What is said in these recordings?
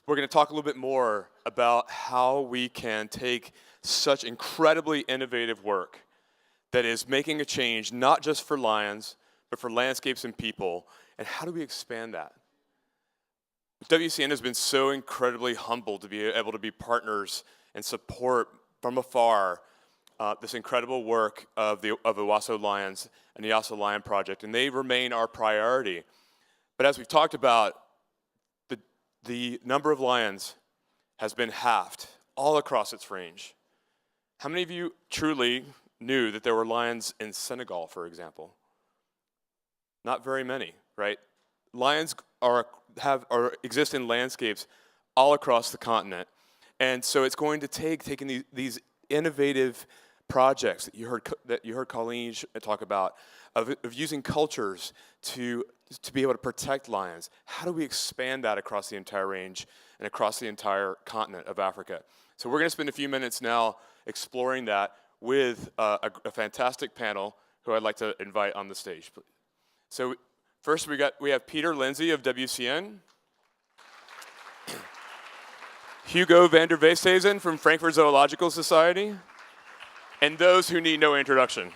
we're going to talk a little bit more about how we can take such incredibly innovative work that is making a change, not just for lions, but for landscapes and people, and how do we expand that? WCN has been so incredibly humbled to be able to be partners and support from afar this incredible work of the Owasso Lions and the Owasso Lion Project, and they remain our priority. But as we've talked about, the number of lions has been halved all across its range. How many of you truly knew that there were lions in Senegal, for example? Not very many, right? Lions exist in landscapes all across the continent. And so it's going to take taking these innovative projects that you heard Colleen talk about, of using cultures to be able to protect lions. How do we expand that across the entire range and across the entire continent of Africa? So we're going to spend a few minutes now exploring that with a fantastic panel who I'd like to invite on the stage. So first we have Peter Lindsay of WCN, Hugo van der Westhuizen from Frankfurt Zoological Society, and those who need no introduction.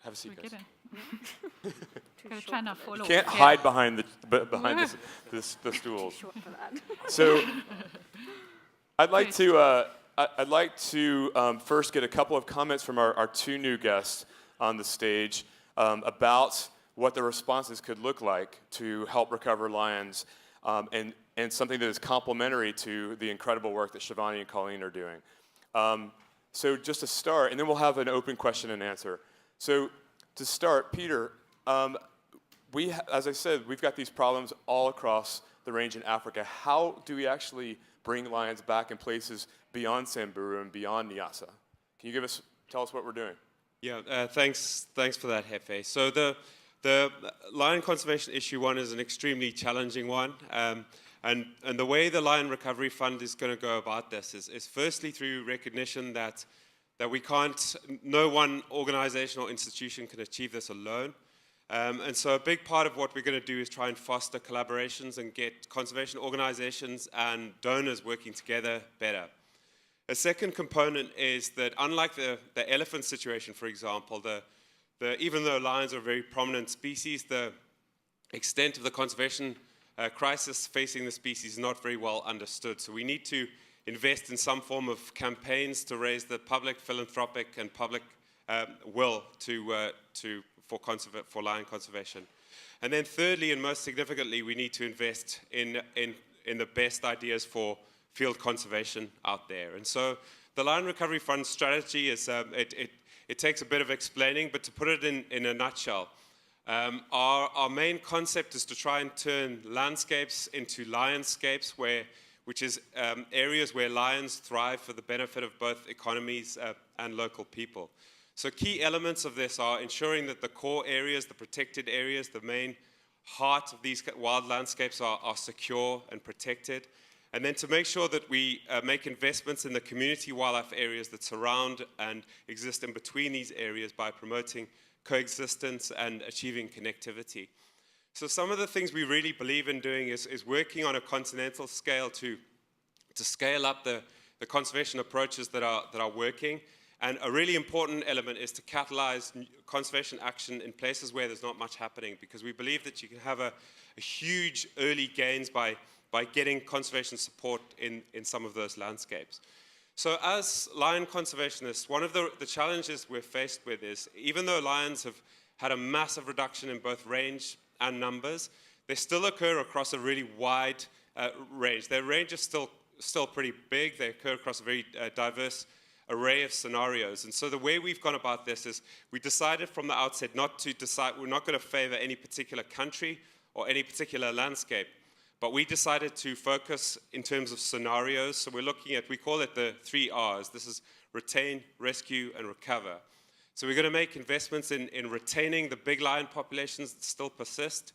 Have a seat, guys. Trying to follow. You can't hide behind the stools. So I'd like to first get a couple of comments from our two new guests on the stage about what the responses could look like to help recover lions, and something that is complementary to the incredible work that Shivani and Colleen are doing. So just to start, and then we'll have an open question and answer. So to start, Peter, as I said, we've got these problems all across the range in Africa. How do we actually bring lions back in places beyond Samburu and beyond Niassa? Can you tell us what we're doing? Yeah, thanks for that, Hefe. So the lion conservation issue one is an extremely challenging one. And the way the Lion Recovery Fund is going to go about this is firstly through recognition that no one organization or institution can achieve this alone. And so a big part of what we're going to do is try and foster collaborations and get conservation organizations and donors working together better. A second component is that unlike the elephant situation, for example, even though lions are a very prominent species, the extent of the conservation crisis facing the species is not very well understood. So we need to invest in some form of campaigns to raise the public, philanthropic, and public will for lion conservation. And then thirdly, and most significantly, we need to invest in the best ideas for field conservation out there. And so the Lion Recovery Fund strategy is, it takes a bit of explaining, but to put it in a nutshell, our main concept is to try and turn landscapes into lionscapes, which is areas where lions thrive for the benefit of both economies and local people. So key elements of this are ensuring that the core areas, the protected areas, the main heart of these wild landscapes are secure and protected. And then to make sure that we make investments in the community wildlife areas that surround and exist in between these areas by promoting coexistence and achieving connectivity. So some of the things we really believe in doing is working on a continental scale to scale up the conservation approaches that are working. And a really important element is to catalyze conservation action in places where there's not much happening, because we believe that you can have a huge early gains by getting conservation support in some of those landscapes. So as lion conservationists, one of the challenges we're faced with is, even though lions have had a massive reduction in both range and numbers, they still occur across a really wide range. Their range is still pretty big. They occur across a very diverse array of scenarios. And so the way we've gone about this is we decided from the outset we're not going to favor any particular country or any particular landscape, but we decided to focus in terms of scenarios. So we're looking at, we call it the 3 R's. This is retain, rescue, and recover. So we're going to make investments in retaining the big lion populations that still persist.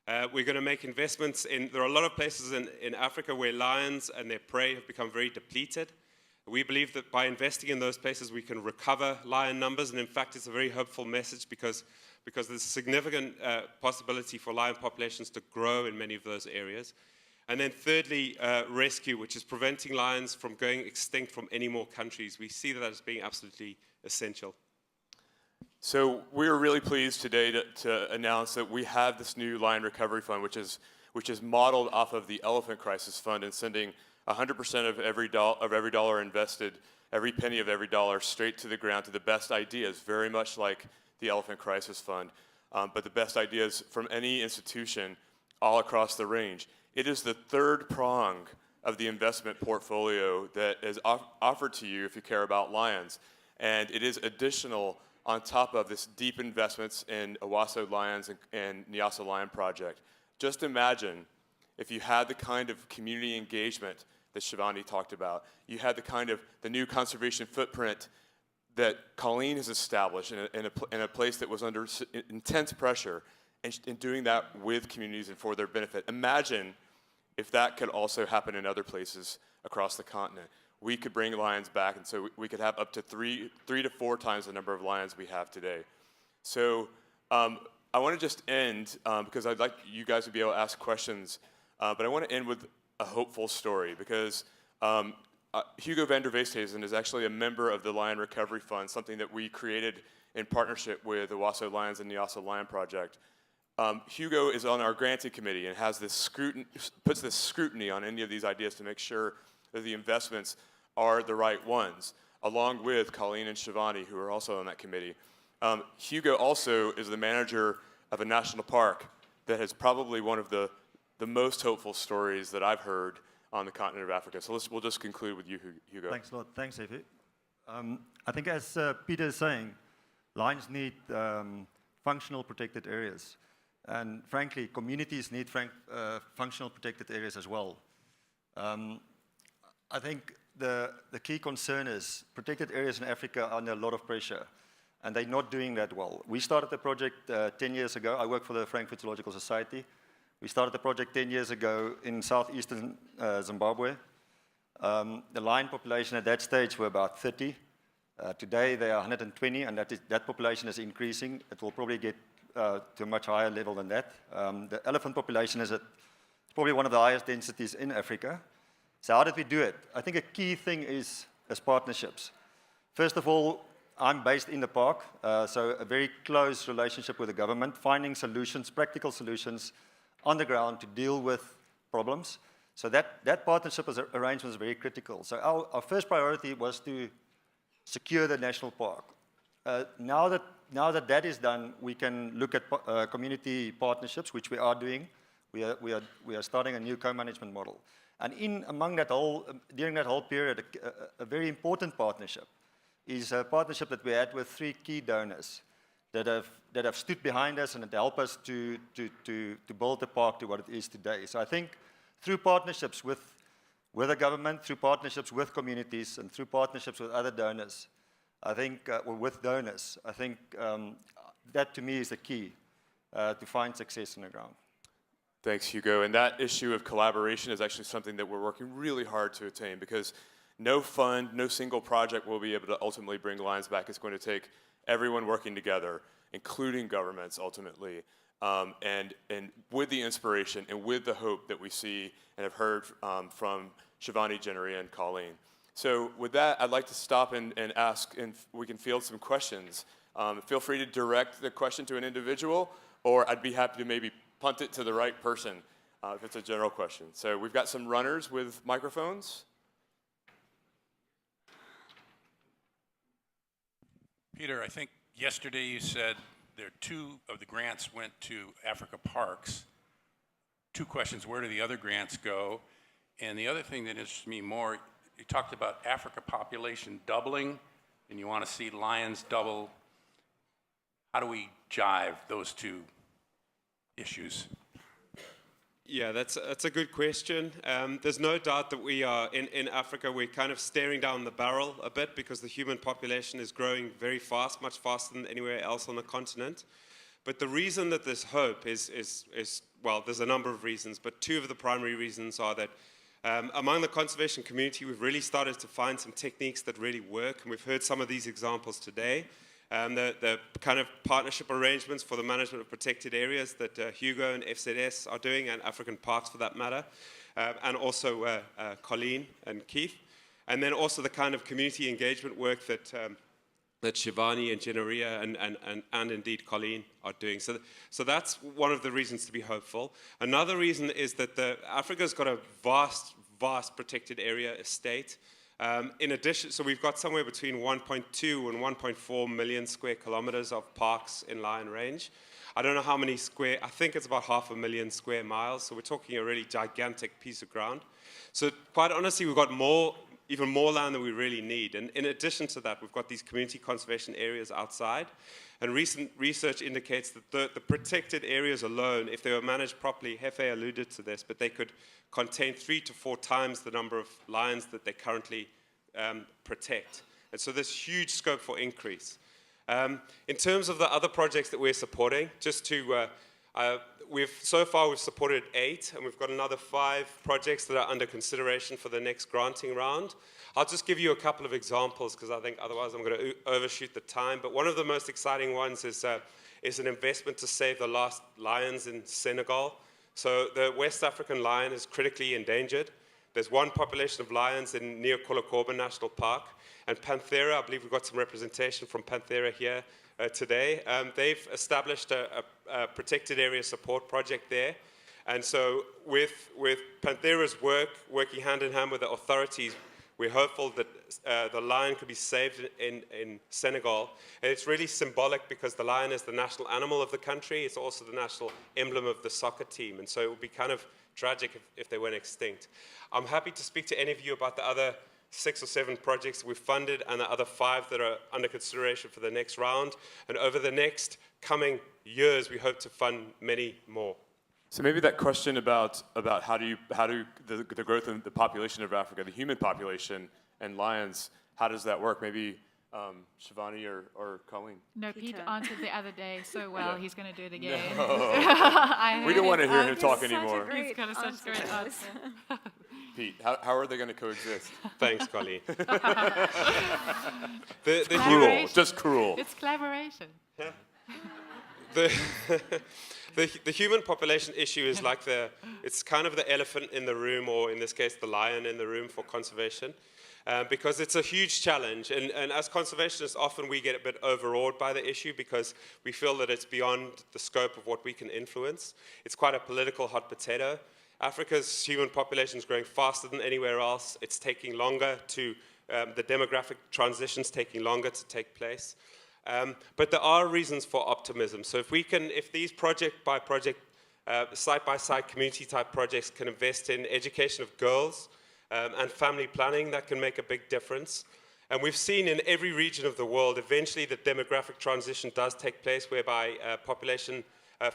We're going to make investments there are a lot of places in Africa where lions and their prey have become very depleted. We believe that by investing in those places, we can recover lion numbers, and in fact, it's a very hopeful message because there's significant possibility for lion populations to grow in many of those areas. And then thirdly, rescue, which is preventing lions from going extinct from any more countries. We see that as being absolutely essential. So we're really pleased today to announce that we have this new Lion Recovery Fund, which is modeled off of the Elephant Crisis Fund and sending 100% of every dollar invested, every penny of every dollar straight to the ground to the best ideas, very much like the Elephant Crisis Fund, but the best ideas from any institution all across the range. It is the third prong of the investment portfolio that is offered to you if you care about lions, and it is additional on top of this deep investments in Owasso Lions and Nyasa Lion Project. Just imagine if you had the kind of community engagement that Shivani talked about, you had the new conservation footprint that Colleen has established in a place that was under intense pressure, and doing that with communities and for their benefit. Imagine if that could also happen in other places across the continent. We could bring lions back, and so we could have up to three to four times the number of lions we have today. So I want to just end, because I'd like you guys to be able to ask questions, but I want to end with a hopeful story, because Hugo van der Veesthuizen is actually a member of the Lion Recovery Fund, something that we created in partnership with the Owasso Lions and Nyasa Lion Project. Hugo is on our granting committee and has puts this scrutiny on any of these ideas to make sure that the investments are the right ones, along with Colleen and Shivani, who are also on that committee. Hugo also is the manager of a national park that has probably one of the most hopeful stories that I've heard on the continent of Africa. So we'll just conclude with you, Hugo. Thanks a lot. Thanks, Efi. I think as Peter is saying, lions need functional protected areas. And frankly, communities need functional protected areas as well. I think the key concern is protected areas in Africa are under a lot of pressure, and they're not doing that well. We started the project 10 years ago. I work for the Frankfurt Zoological Society. We started the project 10 years ago in southeastern Zimbabwe. The lion population at that stage were about 30. Today they are 120, and that population is increasing. It will probably get to a much higher level than that. The elephant population is probably one of the highest densities in Africa. So how did we do it? I think a key thing is partnerships. First of all, I'm based in the park, so a very close relationship with the government, finding solutions, practical solutions on the ground to deal with problems. So that partnership arrangement is very critical. So our first priority was to secure the national park. Now that is done, we can look at community partnerships, which we are doing. We are starting a new co-management model. And during that whole period, a very important partnership is a partnership that we had with 3 key donors that have stood behind us and that help us to build the park to what it is today. So I think through partnerships with the government, through partnerships with communities, and through partnerships with other donors, I think, or with donors, I think that to me is the key to find success on the ground. Thanks, Hugo. And that issue of collaboration is actually something that we're working really hard to attain, because no fund, no single project will be able to ultimately bring lions back. It's going to take everyone working together, including governments ultimately, and with the inspiration and with the hope that we see and have heard from Shivani, Jennery, and Colleen. So with that, I'd like to stop and ask, and we can field some questions. Feel free to direct the question to an individual, or I'd be happy to maybe punt it to the right person if it's a general question. So we've got some runners with microphones. Peter, I think yesterday you said there 2 of the grants went to Africa parks. 2 questions: where do the other grants go? And the other thing that interests me more, you talked about Africa population doubling, and you want to see lions double. How do we jive those 2 issues? Yeah, that's a good question. There's no doubt that we are, in Africa, we're kind of staring down the barrel a bit because the human population is growing very fast, much faster than anywhere else on the continent. But the reason that there's hope is well, there's a number of reasons, but 2 of the primary reasons are that Among the conservation community, we've really started to find some techniques that really work, and we've heard some of these examples today. The kind of partnership arrangements for the management of protected areas that Hugo and FZS are doing, and African Parks for that matter, and also Colleen and Keith. And then also the kind of community engagement work that Shivani and Jenaria and indeed Colleen are doing. So that's one of the reasons to be hopeful. Another reason is that Africa's got a vast protected area estate. In addition, so we've got somewhere between 1.2 and 1.4 million square kilometers of parks in Lion Range. I don't know how many square, I think it's about 500,000 square miles, so we're talking a really gigantic piece of ground. So quite honestly, we've got even more land than we really need. And in addition to that, we've got these community conservation areas outside. And recent research indicates that the protected areas alone, if they were managed properly, Hefe alluded to this, but they could contain 3 to 4 times the number of lions that they currently protect. And so there's huge scope for increase. In terms of the other projects that we're supporting, just to so far we've supported 8, and we've got another 5 projects that are under consideration for the next granting round. I'll just give you a couple of examples because I think otherwise I'm going to overshoot the time. But one of the most exciting ones is an investment to save the last lions in Senegal. So the West African lion is critically endangered. There's one population of lions near Kolokorba National Park. And Panthera, I believe we've got some representation from Panthera here today. They've established a protected area support project there. And so with Panthera's working hand in hand with the authorities, we're hopeful that the lion could be saved in Senegal. And it's really symbolic because the lion is the national animal of the country. It's also the national emblem of the soccer team. And so it would be kind of tragic if they went extinct. I'm happy to speak to any of you about the other 6 or 7 projects we've funded and the other 5 that are under consideration for the next round. And over the next coming years, we hope to fund many more. So maybe that question about how do the growth of the population of Africa, the human population, and lions, how does that work? Maybe Shivani or Colleen. No, Pete answered the other day so well. Yeah. He's going to do it again. We don't want to hear him talk anymore. He's got such great answer. Pete, how are they going to coexist? Thanks, Colleen. Cruel, just cruel. It's collaboration. The human population issue is like it's kind of the elephant in the room, or in this case, the lion in the room for conservation, because it's a huge challenge. And as conservationists, often we get a bit overawed by the issue because we feel that it's beyond the scope of what we can influence. It's quite a political hot potato. Africa's human population is growing faster than anywhere else. It's taking longer the demographic transition's taking longer to take place. But there are reasons for optimism. So if these project by project, site by site community type projects can invest in education of girls and family planning, that can make a big difference. And we've seen in every region of the world, eventually the demographic transition does take place, whereby population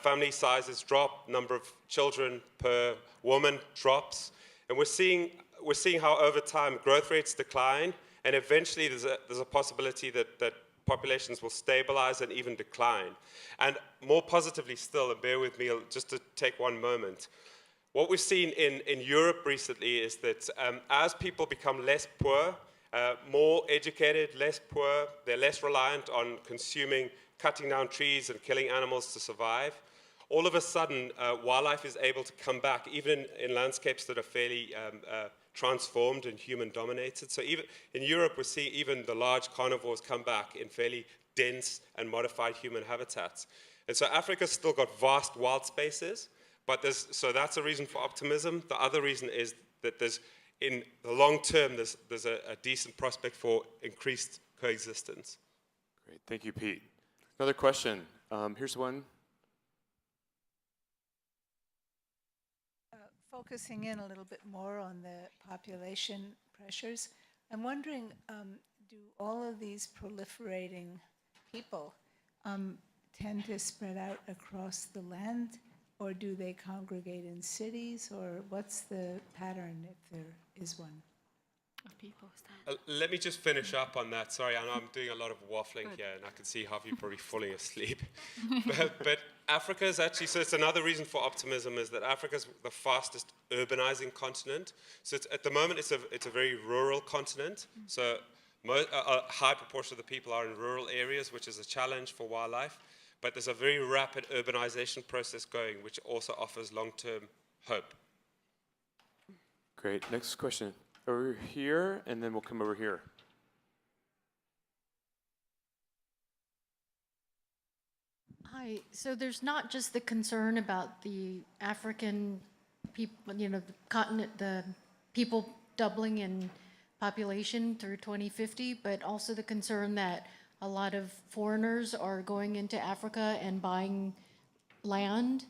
family sizes drop, number of children per woman drops. And we're seeing how over time growth rates decline, and eventually there's a possibility that populations will stabilize and even decline. And more positively still, and bear with me just to take one moment, what we've seen in Europe recently is that as people become less poor, more educated, less poor, they're less reliant on cutting down trees and killing animals to survive. All of a sudden, wildlife is able to come back, even in landscapes that are fairly transformed and human-dominated. So even in Europe, we're seeing even the large carnivores come back in fairly dense and modified human habitats. And so Africa's still got vast wild spaces, so that's a reason for optimism. The other reason is that in the long term, there's a decent prospect for increased coexistence. Great, thank you, Pete. Another question. Here's one. Focusing in a little bit more on the population pressures, I'm wondering, do all of these proliferating people tend to spread out across the land, or do they congregate in cities, or what's the pattern if there is one? of people. Let me just finish up on that. Sorry, I know I'm doing a lot of waffling here, and I can see half of you probably falling asleep. but Africa is actually, so it's another reason for optimism is that Africa is the fastest urbanizing continent. So at the moment, it's a very rural continent. So a high proportion of the people are in rural areas, which is a challenge for wildlife. But there's a very rapid urbanization process going, which also offers long-term hope. Great. Next question. Over here, and then we'll come over here. Hi. So there's not just the concern about the African people, the continent, the people doubling in population through 2050, but also the concern that a lot of foreigners are going into Africa and buying land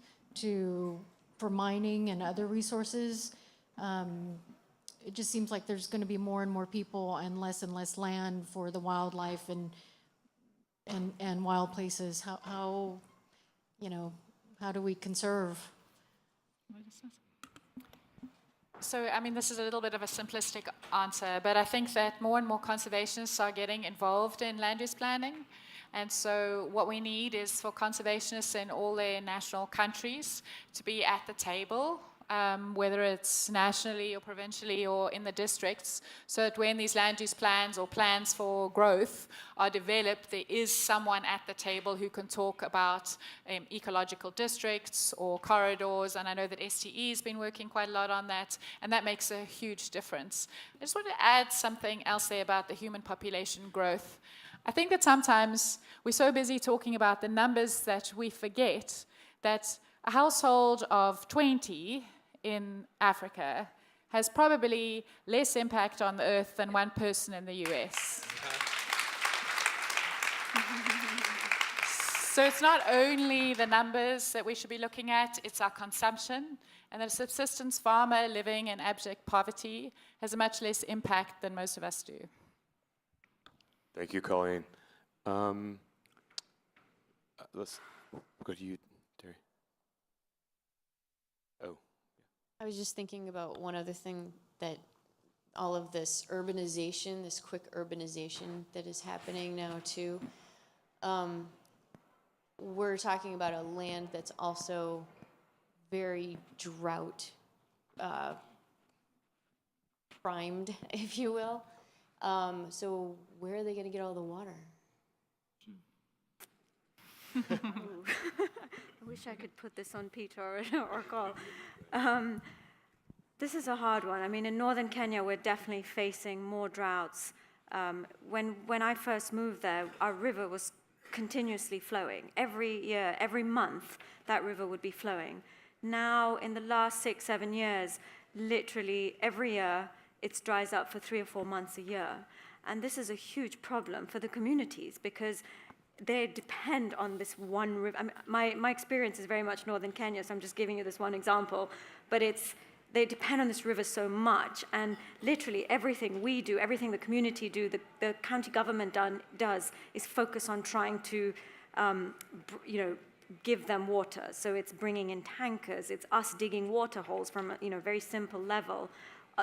for mining and other resources. It just seems like there's going to be more and more people and less land for the wildlife and wild places. How do we conserve? So, I mean, this is a little bit of a simplistic answer, but I think that more and more conservationists are getting involved in land use planning. And so what we need is for conservationists in all their national countries to be at the table, whether it's nationally or provincially or in the districts, so that when these land use plans or plans for growth are developed, there is someone at the table who can talk about ecological districts or corridors, and I know that STE has been working quite a lot on that, and that makes a huge difference. I just want to add something else there about the human population growth. I think that sometimes we're so busy talking about the numbers that we forget that a household of 20 in Africa has probably less impact on the earth than one person in the US. So it's not only the numbers that we should be looking at, it's our consumption. And the subsistence farmer living in abject poverty has a much less impact than most of us do. Thank you, Colleen. Let's go to you, Terry. Oh. I was just thinking about one other thing, that all of this urbanization, this quick urbanization that is happening now too. We're talking about a land that's also very drought primed, if you will. So where are they going to get all the water? I wish I could put this on Peter or Carl. This is a hard one. I mean, in northern Kenya, we're definitely facing more droughts. When I first moved there, our river was continuously flowing. Every year, every month, that river would be flowing. Now, in the last 6-7 years, literally every year, it dries up for 3 or 4 months a year. And this is a huge problem for the communities because they depend on this one river. I mean, my experience is very much northern Kenya, so I'm just giving you this one example. But they depend on this river so much, and literally everything we do, everything the community do, the county government does is focus on trying to, give them water. So it's bringing in tankers, it's us digging water holes from a very simple level.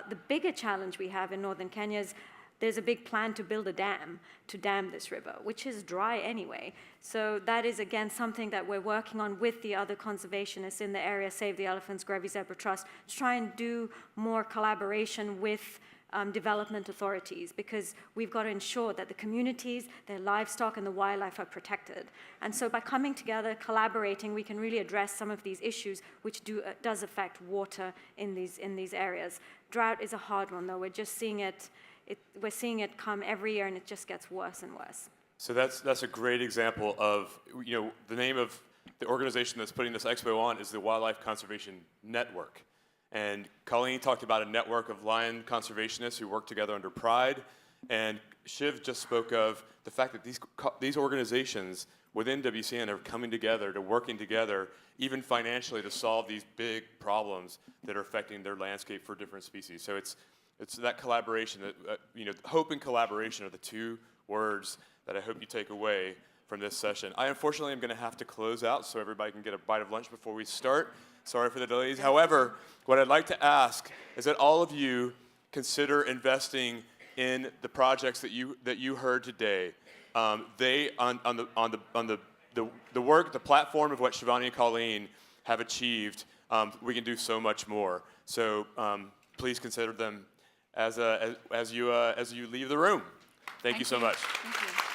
The bigger challenge we have in northern Kenya is there's a big plan to build a dam to dam this river, which is dry anyway. So that is, again, something that we're working on with the other conservationists in the area, Save the Elephants, Grevi Zebra Trust, to try and do more collaboration with development authorities, because we've got to ensure that the communities, their livestock, and the wildlife are protected. And so by coming together, collaborating, we can really address some of these issues which does affect water in these areas. Drought is a hard one, though. We're just seeing we're seeing it come every year, and it just gets worse and worse. So that's a great example of, the name of the organization that's putting this expo on is the Wildlife Conservation Network. And Colleen talked about a network of lion conservationists who work together under Pride. And Shiv just spoke of the fact that these organizations within WCN are coming together, to working together, even financially, to solve these big problems that are affecting their landscape for different species. So it's that collaboration, that hope and collaboration are the two words that I hope you take away from this session. I unfortunately am going to have to close out so everybody can get a bite of lunch before we start. Sorry for the delays. However, what I'd like to ask is that all of you consider investing in the projects that you heard today. They on the work, the platform of what Shivani and Colleen have achieved, we can do so much more. So please consider them as you leave the room. Thank you so much. Thank you.